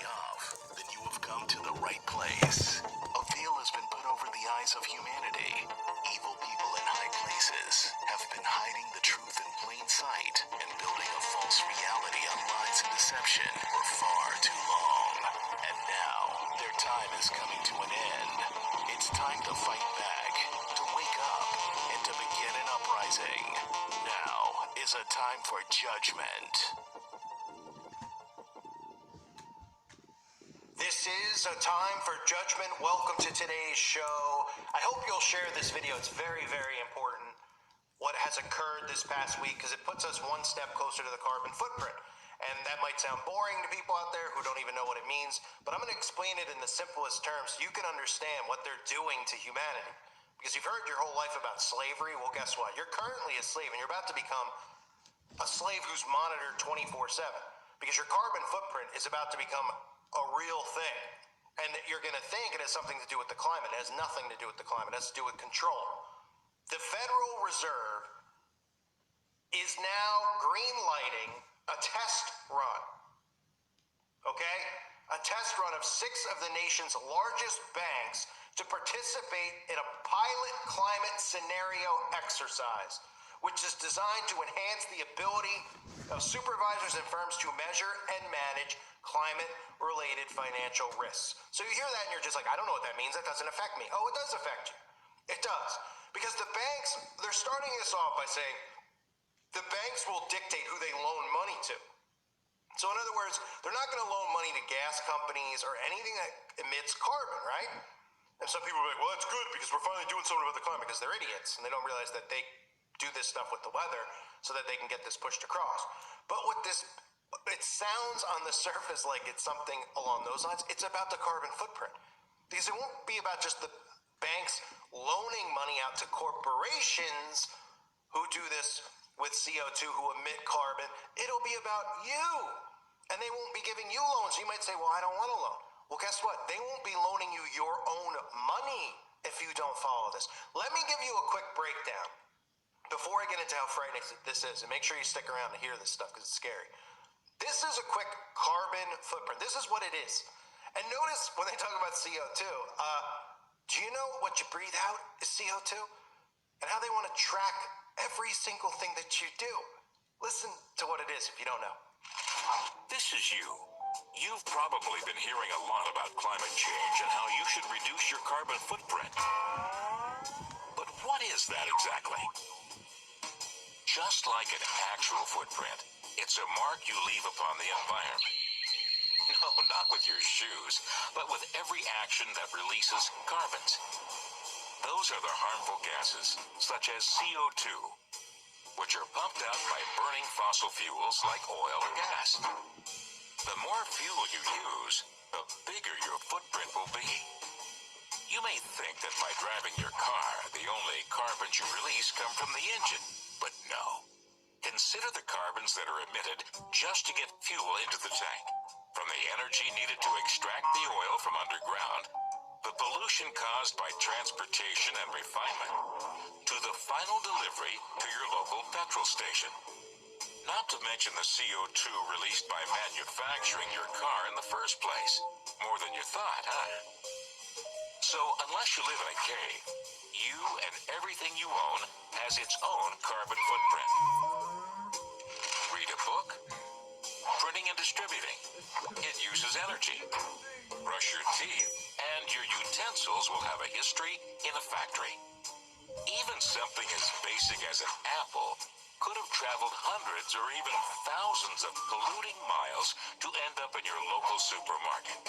off, then you have come to the right place. A veil has been put over the eyes of humanity. Evil people in high places have been hiding the truth in plain sight and building a false reality on lies and deception for far too long. And now, their time is coming to an end. It's time to fight back, to wake up, and to begin an uprising. Now is a time for judgment. This is a time for judgment. Welcome to today's show. I hope you'll share this video. It's very, very important what has occurred this past week because it puts us one step closer to the carbon footprint. And that might sound boring to people out there who don't even know what it means, but I'm going to explain it in the simplest terms so you can understand what they're doing to humanity. Because you've heard your whole life about slavery. Well, guess what? You're currently a slave and you're about to become a slave who's monitored 24/7 because your carbon footprint is about to become a real thing. And you're going to think it has something to do with the climate. It has nothing to do with the climate. It has to do with control. The Federal Reserve is now green lighting a test run. Okay? A test run of 6 of the nation's largest banks to participate in a pilot climate scenario exercise, which is designed to enhance the ability of supervisors and firms to measure and manage climate-related financial risks. So you hear that and you're just like, I don't know what that means. That doesn't affect me. Oh, it does affect you. It does. Because the banks, they're starting this off by saying the banks will dictate who they loan money to. So in other words, they're not going to loan money to gas companies or anything that emits carbon, right? And some people are like, well, that's good because we're finally doing something about the climate because they're idiots and they don't realize that they do this stuff with the weather so that they can get this pushed across. But with this, it sounds on the surface like it's something along those lines. It's about the carbon footprint. Because it won't be about just the banks loaning money out to corporations who do this with CO2, who emit carbon. It'll be about you. And they won't be giving you loans. You might say, well, I don't want a loan. Well, guess what? They won't be loaning you your own money if you don't follow this. Let me give you a quick breakdown before I get into how frightening this is. And make sure you stick around to hear this stuff because it's scary. This is a quick carbon footprint. This is what it is. And notice when they talk about CO2, do you know what you breathe out is CO2? And how they want to track every single thing that you do. Listen to what it is if you don't know. This is you. You've probably been hearing a lot about climate change and how you should reduce your carbon footprint. But what is that exactly? Just like an actual footprint, it's a mark you leave upon the environment. No, not with your shoes, but with every action that releases carbons. Those are the harmful gases, such as CO2, which are pumped out by burning fossil fuels like oil or gas. The more fuel you use, the bigger your footprint will be. You may think that by driving your car, the only carbons you release come from the engine, but no. Consider the carbons that are emitted just to get fuel into the tank. From the energy needed to extract the oil from underground, the pollution caused by transportation and refinement, to the final delivery to your local petrol station. Not to mention the CO2 released by manufacturing your car in the first place. More than you thought, huh? So, unless you live in a cave, you and everything you own has its own carbon footprint. Read a book? Printing and distributing. It uses energy. Brush your teeth, and your utensils will have a history in a factory. Even something as basic as an apple could have traveled hundreds or even thousands of polluting miles to end up in your local supermarket.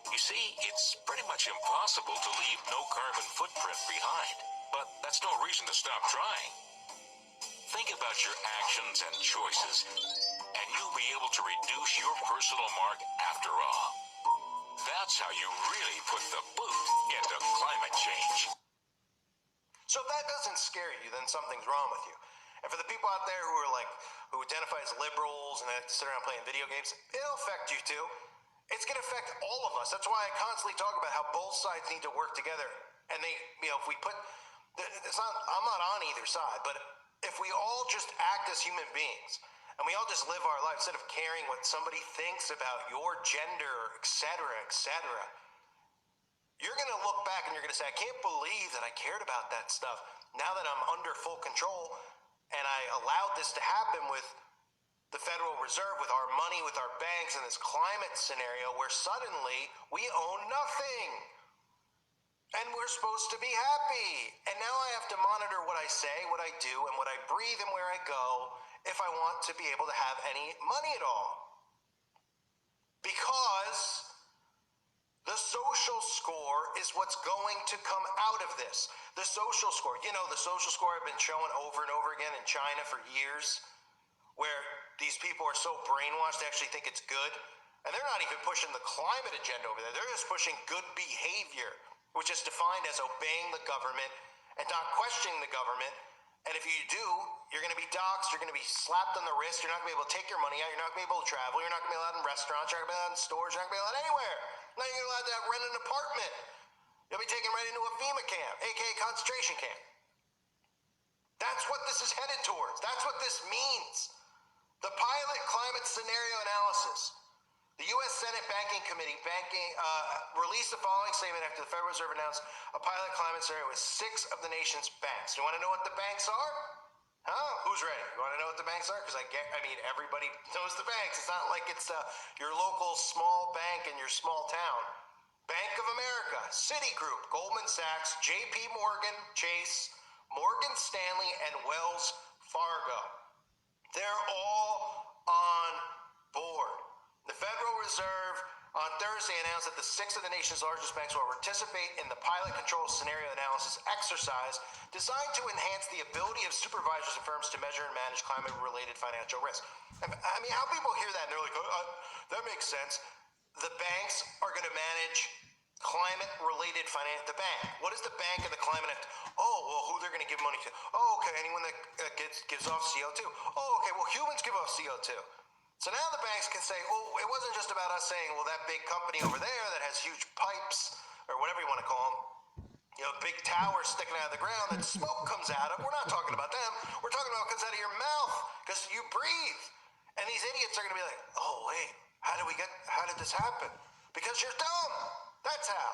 You see, it's pretty much impossible to leave no carbon footprint behind, but that's no reason to stop trying. Think about your actions and choices, and you'll be able to reduce your personal mark after all. That's how you really put the boot into climate change. So if that doesn't scare you, then something's wrong with you. And for the people out there who identify as liberals and they have to sit around playing video games, it'll affect you too. It's going to affect all of us. That's why I constantly talk about how both sides need to work together. And if we put, I'm not on either side, but if we all just act as human beings, and and we all just live our life instead of caring what somebody thinks about your gender, etc., etc., you're going to look back and you're going to say, I can't believe that I cared about that stuff. Now that I'm under full control and I allowed this to happen with the Federal Reserve, with our money, with our banks, in this climate scenario where suddenly we own nothing. And we're supposed to be happy. And now I have to monitor what I say, what I do, and what I breathe and where I go if I want to be able to have any money at all. Because the social score is what's going to come out of this. The social score. You know, the social score I've been showing over and over again in China for years, where these people are so brainwashed they actually think it's good. And they're not even pushing the climate agenda over there. They're just pushing good behavior, which is defined as obeying the government and not questioning the government. And if you do, you're going to be doxxed, you're going to be slapped on the wrist, you're not going to be able to take your money out, you're not going to be able to travel, you're not going to be allowed in restaurants, you're not going to be allowed in stores, you're not going to be allowed anywhere. Not even allowed to rent an apartment. You'll be taken right into a FEMA camp, aka concentration camp. That's what this is headed towards. That's what this means. The pilot climate scenario analysis. The U.S. Senate Banking Committee released the following statement after the Federal Reserve announced a pilot climate scenario with 6 of the nation's banks. You want to know what the banks are? Huh? Who's ready? You want to know what the banks are? Because everybody knows the banks. It's not like it's your local small bank in your small town. Bank of America, Citigroup, Goldman Sachs, J.P. Morgan, Chase, Morgan Stanley, and Wells Fargo. They're all on board. The Federal Reserve on Thursday announced that the 6 of the nation's largest banks will participate in the pilot control scenario analysis exercise designed to enhance the ability of supervisors and firms to measure and manage climate-related financial risk. I mean, how people hear that and they're like, that makes sense. The banks are going to manage climate-related finance. The bank. What is the bank and the climate? Oh, well, who they're going to give money to? Oh, okay, anyone that gives off CO2. Oh, okay, well, humans give off CO2. So now the banks can say, oh, it wasn't just about us saying, well, that big company over there that has huge pipes, or whatever you want to call them, you know, big towers sticking out of the ground that smoke comes out of. We're not talking about them. We're talking about what comes out of your mouth because you breathe. And these idiots are going to be like, oh, wait, how did this happen? Because you're dumb. That's how.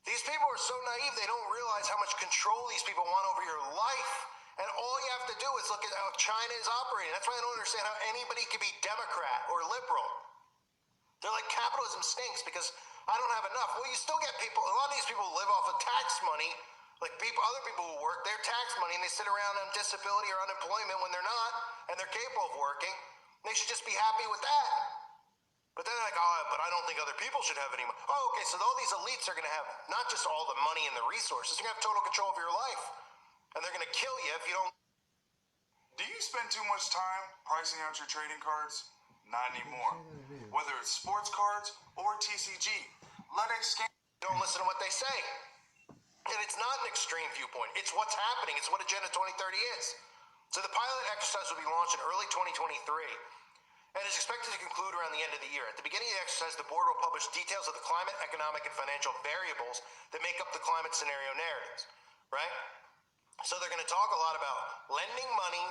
These people are so naive, they don't realize how much control these people want over your life. And all you have to do is look at how China is operating. That's why I don't understand how anybody can be Democrat or liberal. They're like, capitalism stinks because I don't have enough. Well, you still get people, a lot of these people live off of tax money, like other people who work, their tax money, and they sit around on disability or unemployment when they're not, and they're capable of working. They should just be happy with that. But then they're like, oh, but I don't think other people should have any money. Oh, okay, so all these elites are going to have not just all the money and the resources, they're going to have total control of your life. And they're going to kill you if you don't. Do you spend too much time pricing out your trading cards? Not anymore. Whether it's sports cards or TCG, LedX Game. Don't listen to what they say. And it's not an extreme viewpoint. It's what's happening. It's what Agenda 2030 is. So the pilot exercise will be launched in early 2023 and is expected to conclude around the end of the year. At the beginning of the exercise, the board will publish details of the climate, economic, and financial variables that make up the climate scenario narratives, right? So they're going to talk a lot about lending money,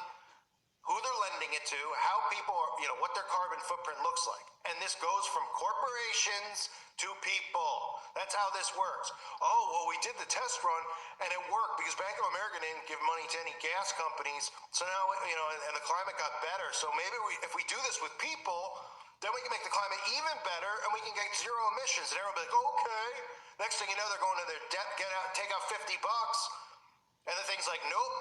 who they're lending it to, how people are, what their carbon footprint looks like. And this goes from corporations to people. That's how this works. Oh, well, we did the test run and it worked because Bank of America didn't give money to any gas companies. So now, and the climate got better. So maybe if we do this with people, then we can make the climate even better and we can get zero emissions. And everyone will be like, okay. Next thing you know, they're going to their debt, take out $50. And the thing's like, nope.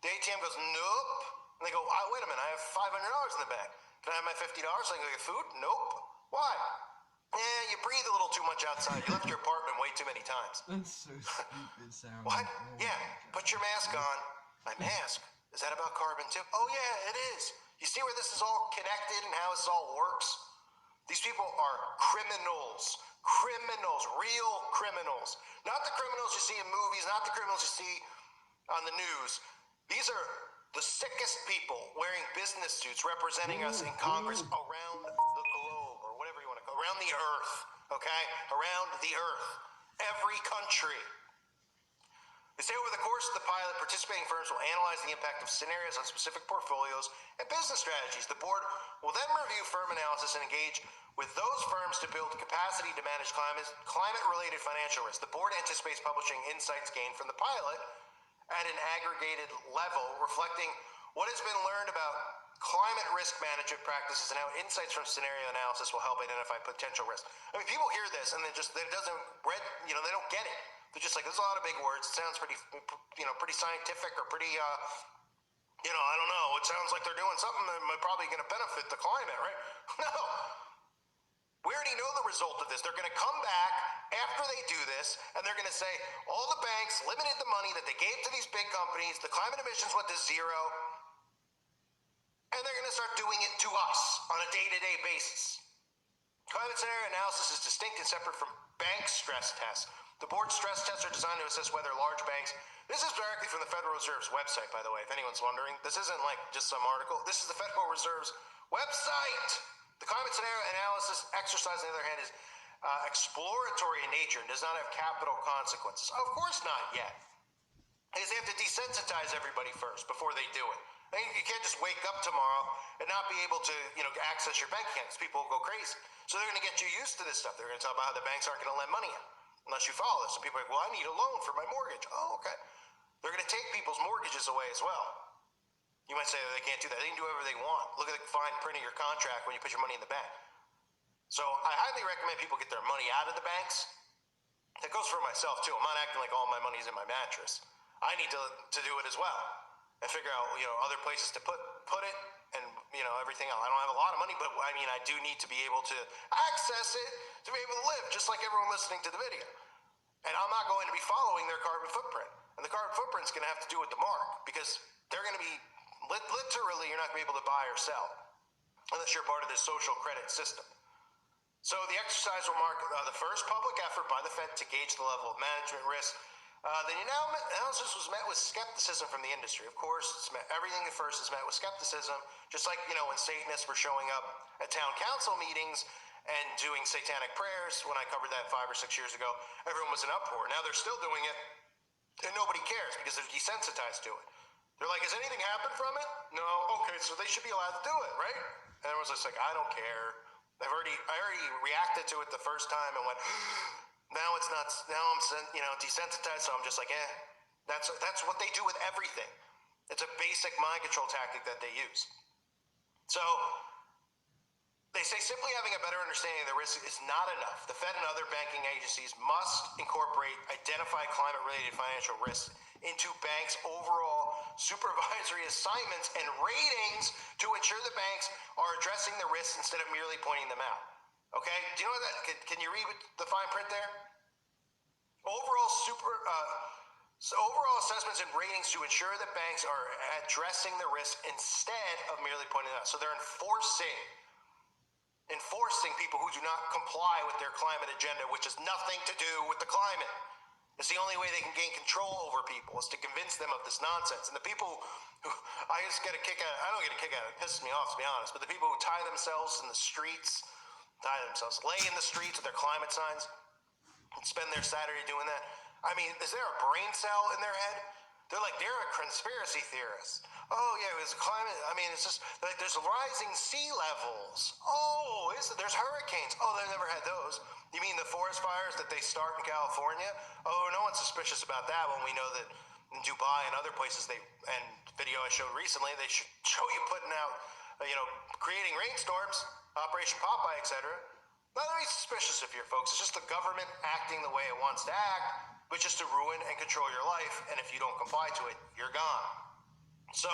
The ATM goes, nope. And they go, wait a minute, I have $500 in the bank. Can I have my $50 so I can get food? Nope. Why? You breathe a little too much outside. You left your apartment way too many times. That's so stupid sounding. What? Oh Yeah, put your mask on. My mask? Is that about carbon too? Oh yeah, it is. You see where this is all connected and how this all works? These people are criminals. Criminals, real criminals. Not the criminals you see in movies, not the criminals you see on the news. These are the sickest people wearing business suits representing us in Congress around the globe, or whatever you want to call it, around the earth, okay? Around the earth. Every country. They say over the course of the pilot, participating firms will analyze the impact of scenarios on specific portfolios and business strategies. The board will then review firm analysis and engage with those firms to build capacity to manage climate-related financial risk. The board anticipates publishing insights gained from the pilot at an aggregated level, reflecting what has been learned about climate risk management practices and how insights from scenario analysis will help identify potential risks. I mean, people hear this and they don't get it. They're just like, there's a lot of big words. It sounds pretty scientific or pretty, I don't know. It sounds like they're doing something that might probably going to benefit the climate, right? No. We already know the result of this. They're going to come back after they do this, and they're going to say, all the banks limited the money that they gave to these big companies, the climate emissions went to zero, and they're going to start doing it to us on a day-to-day basis. Climate scenario analysis is distinct and separate from bank stress tests. The board's stress tests are designed to assess whether large banks... This is directly from the Federal Reserve's website, by the way, if anyone's wondering. This isn't like just some article. This is the Federal Reserve's website. The climate scenario analysis exercise, on the other hand, is exploratory in nature and does not have capital consequences. Of course not yet. Because they have to desensitize everybody first before they do it. You can't just wake up tomorrow and not be able to, access your bank accounts. People will go crazy. So they're going to get you used to this stuff. They're going to talk about how the banks aren't going to lend money out unless you follow this. And people are like, well, I need a loan for my mortgage. Oh, okay. They're going to take people's mortgages away as well. You might say that they can't do that. They can do whatever they want. Look at the fine print of your contract when you put your money in the bank. So I highly recommend people get their money out of the banks. That goes for myself, too. I'm not acting like all my money's in my mattress. I need to do it as well and figure out, other places to put it and, everything else. I don't have a lot of money, but I do need to be able to access it to be able to live, just like everyone listening to the video. And I'm not going to be following their carbon footprint. And the carbon footprint's going to have to do with the mark because they're going to be, literally, you're not going to be able to buy or sell unless you're part of this social credit system. So the exercise will mark the first public effort by the Fed to gauge the level of management risk. The analysis was met with skepticism from the industry. Of course, everything at first is met with skepticism, just like, when Satanists were showing up at town council meetings and doing satanic prayers. When I covered that 5 or 6 years ago, everyone was in uproar. Now they're still doing it, and nobody cares because they're desensitized to it. They're like, has anything happened from it? No. Okay, so they should be allowed to do it, right? And everyone's just like, I don't care. I already reacted to it the first time and went, now it's not. Now I'm desensitized, so I'm just like, That's what they do with everything. It's a basic mind control tactic that they use. So they say simply having a better understanding of the risk is not enough. The Fed and other banking agencies must incorporate identified climate-related financial risks into banks' overall supervisory assignments and ratings to ensure the banks are addressing the risks instead of merely pointing them out. Okay? Do you know what that? Can you read the fine print there? Overall assessments and ratings to ensure that banks are addressing the risk instead of merely pointing it out. So they're enforcing people who do not comply with their climate agenda, which has nothing to do with the climate. It's the only way they can gain control over people is to convince them of this nonsense. And the people who I don't get a kick out of it, it pisses me off to be honest, but the people who lay in the streets with their climate signs and spend their Saturday doing that. I mean, is there a brain cell in their head? They're a conspiracy theorist. Oh, yeah, it was climate. I mean, it's just like there's rising sea levels. Oh, there's hurricanes. Oh, they've never had those. You mean the forest fires that they start in California? Oh, no one's suspicious about that when we know that in Dubai and other places and video I showed recently, they show you putting out, creating rainstorms, Operation Popeye, etc. Not to be suspicious of here, folks. It's just the government acting the way it wants to act, which is to ruin and control your life, and if you don't comply to it, you're gone. So,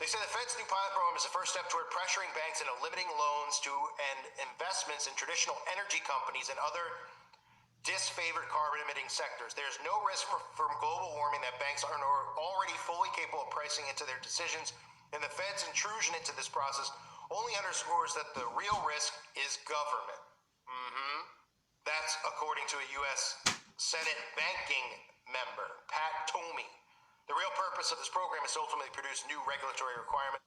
they say the Fed's new pilot program is the first step toward pressuring banks into limiting loans to and investments in traditional energy companies and other disfavored carbon-emitting sectors. There's no risk from global warming that banks aren't already fully capable of pricing into their decisions, and the Fed's intrusion into this process only underscores that the real risk is government. That's according to a U.S. Senate banking member, Pat Toomey. The real purpose of this program is to ultimately produce new regulatory requirements.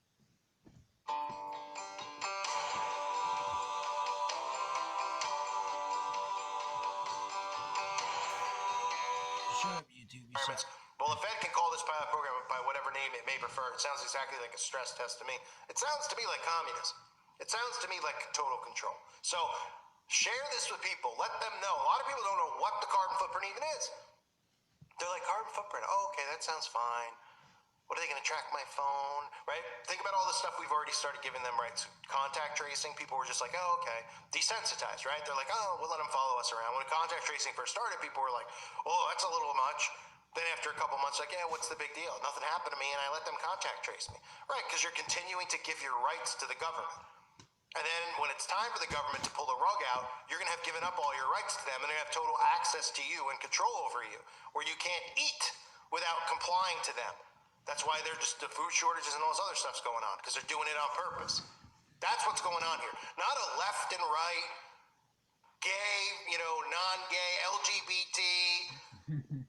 Shut up, you YouTube. requirements. Well, the Fed can call this pilot program by whatever name it may prefer. It sounds exactly like a stress test to me. It sounds to me like communism. It sounds to me like total control. So share this with people. Let them know. A lot of people don't know what the carbon footprint even is. They're like, carbon footprint. Oh, okay, that sounds fine. What are they going to track my phone? Right? Think about all the stuff we've already started giving them, right? So contact tracing, people were just like, oh, okay. Desensitized, right? They're like, oh, we'll let them follow us around. When contact tracing first started, people were like, oh, that's a little much. Then after a couple months, like, yeah, what's the big deal? Nothing happened to me, and I let them contact trace me. Right, because you're continuing to give your rights to the government. And then when it's time for the government to pull the rug out, you're going to have given up all your rights to them, and they're going to have total access to you and control over you, where you can't eat without complying to them. That's why they're just the food shortages and all this other stuff's going on, because they're doing it on purpose. That's what's going on here. Not a left and right, gay, non-gay, LGBT,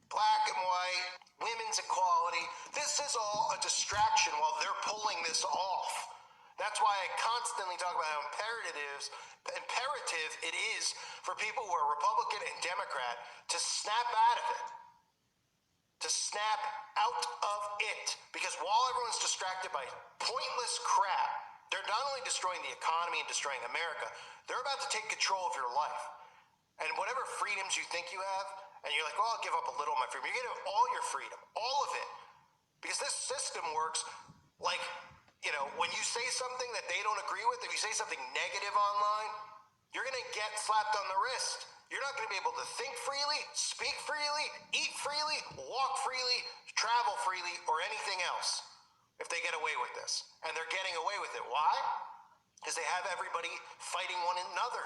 black and white, women's equality. This is all a distraction while they're pulling this off. That's why I constantly talk about how imperative it is for people who are Republican and Democrat to snap out of it. To snap out of it. Because while everyone's distracted by pointless crap, they're not only destroying the economy and destroying America, they're about to take control of your life. And whatever freedoms you think you have, and you're like, well, I'll give up a little of my freedom. You're getting all your freedom, all of it. Because this system works like, when you say something that they don't agree with, if you say something negative online, you're going to get slapped on the wrist. You're not going to be able to think freely, speak freely, eat freely, walk freely, travel freely, or anything else if they get away with this. And they're getting away with it. Why? Because they have everybody fighting one another,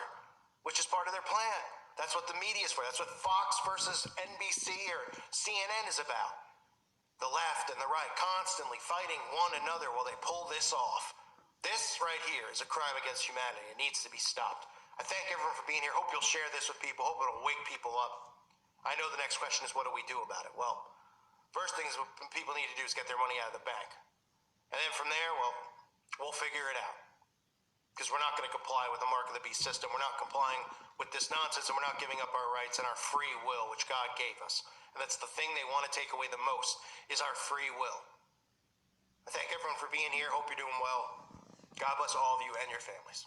which is part of their plan. That's what the media is for. That's what Fox versus NBC or CNN is about. The left and the right constantly fighting one another while they pull this off. This right here is a crime against humanity. It needs to be stopped. I thank everyone for being here. Hope you'll share this with people. Hope it'll wake people up. I know the next question is, what do we do about it? Well, first thing is what people need to do is get their money out of the bank. And then from there, we'll figure it out. Because we're not going to comply with the mark of the beast system. We're not complying with this nonsense, and we're not giving up our rights and our free will, which God gave us. And that's the thing they want to take away the most, is our free will. I thank everyone for being here. Hope you're doing well. God bless all of you and your families.